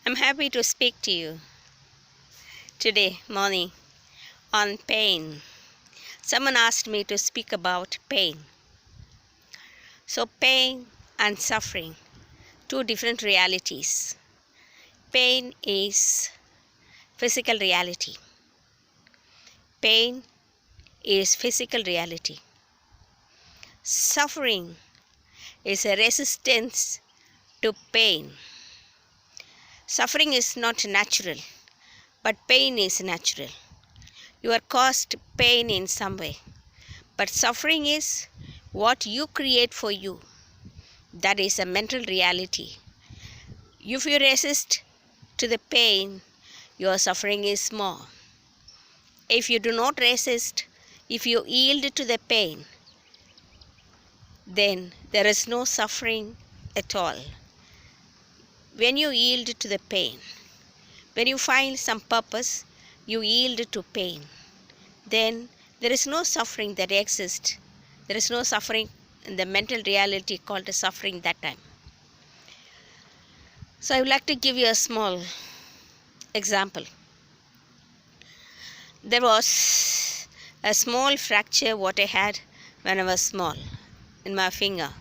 I'm happy to speak to you today morning on pain. Someone asked me to speak about pain. So, pain and suffering, two different realities. Pain is physical reality. Pain is physical reality. Suffering is a resistance to pain. Suffering is not natural, but pain is natural. You are caused pain in some way, but suffering is what you create for you. That is a mental reality. If you resist to the pain, your suffering is more. If you do not resist, if you yield to the pain, then there is no suffering at all. When you yield to the pain, when you find some purpose, you yield to pain, then there is no suffering that exists. There is no suffering in the mental reality called suffering that time. So I would like to give you a small example. There was a small fracture what I had when I was small in my finger.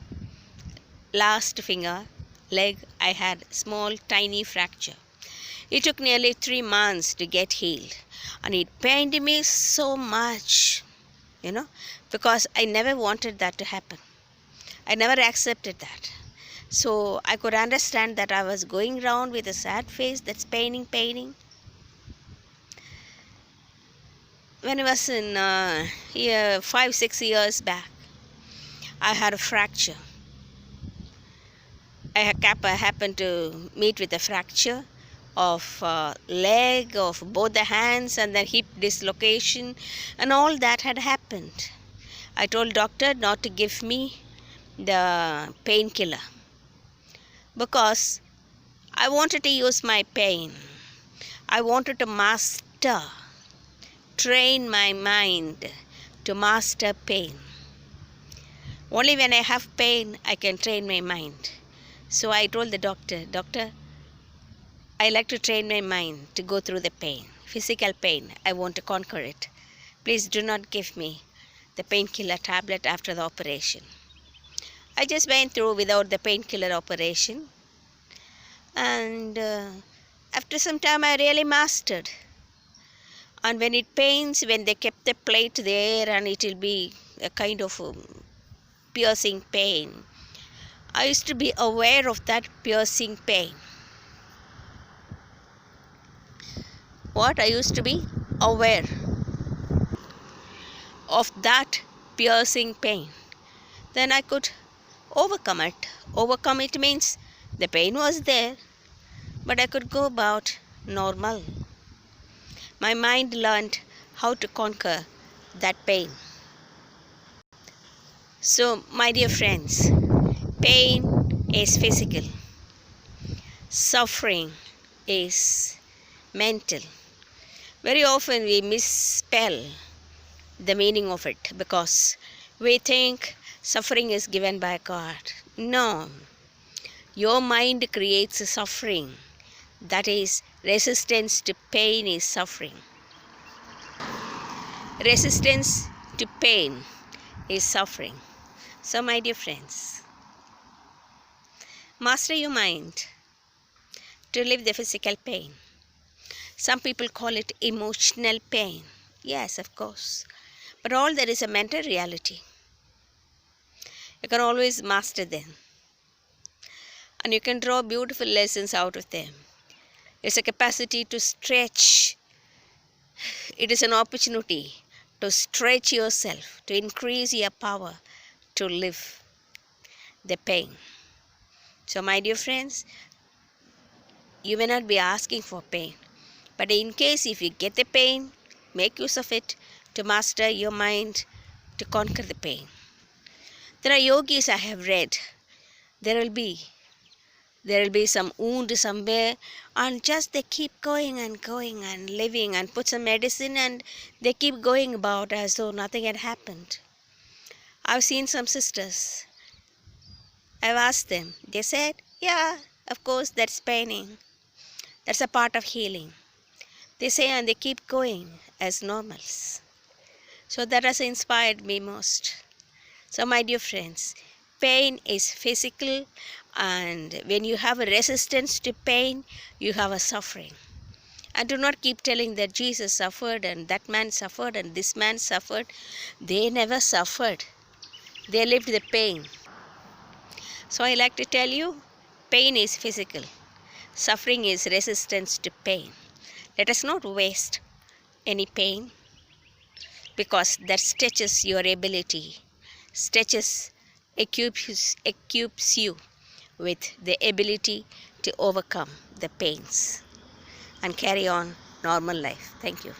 Last finger, leg, I had small tiny fracture. It took nearly 3 months to get healed, and it pained me so much, because I never wanted that to happen. I never accepted that. So I could understand that I was going around with a sad face that's paining. When I was in 5-6 years back, I had a fracture. I happened to meet with a fracture of leg, of both the hands, and then hip dislocation, and all that had happened. I told doctor not to give me the painkiller because I wanted to use my pain. I wanted to train my mind to master pain. Only when I have pain, I can train my mind. So I told the doctor, I like to train my mind to go through the pain, physical pain. I want to conquer it. Please do not give me the painkiller tablet after the operation. I just went through without the painkiller operation. And after some time, I really mastered. And when it pains, when they kept the plate there and it will be a kind of piercing pain, I used to be aware of that piercing pain. I used to be aware of that piercing pain. Then I could overcome it. Overcome it means the pain was there, but I could go about normal. My mind learned how to conquer that pain. So, my dear friends, pain is physical. Suffering is mental. Very often we misspell the meaning of it because we think suffering is given by God. No. Your mind creates suffering. That is, resistance to pain is suffering. Resistance to pain is suffering. So, my dear friends, master your mind to relieve the physical pain. Some people call it emotional pain. Yes, of course. But all there is a mental reality. You can always master them. And you can draw beautiful lessons out of them. It's a capacity to stretch. It is an opportunity to stretch yourself, to increase your power, to live the pain. So, my dear friends, you may not be asking for pain. But in case if you get the pain, make use of it to master your mind to conquer the pain. There are yogis I have read. There will be some wound somewhere, and just they keep going and living and put some medicine and they keep going about as though nothing had happened. I've seen some sisters. I've asked them. They said, yeah, of course that's paining. That's a part of healing. They say and they keep going as normals. So that has inspired me most. So, my dear friends, pain is physical, and when you have a resistance to pain, you have a suffering. And do not keep telling that Jesus suffered and that man suffered and this man suffered. They never suffered. They lived the pain. So I like to tell you, pain is physical. Suffering is resistance to pain. Let us not waste any pain, because that stretches your ability, equips you with the ability to overcome the pains and carry on normal life. Thank you.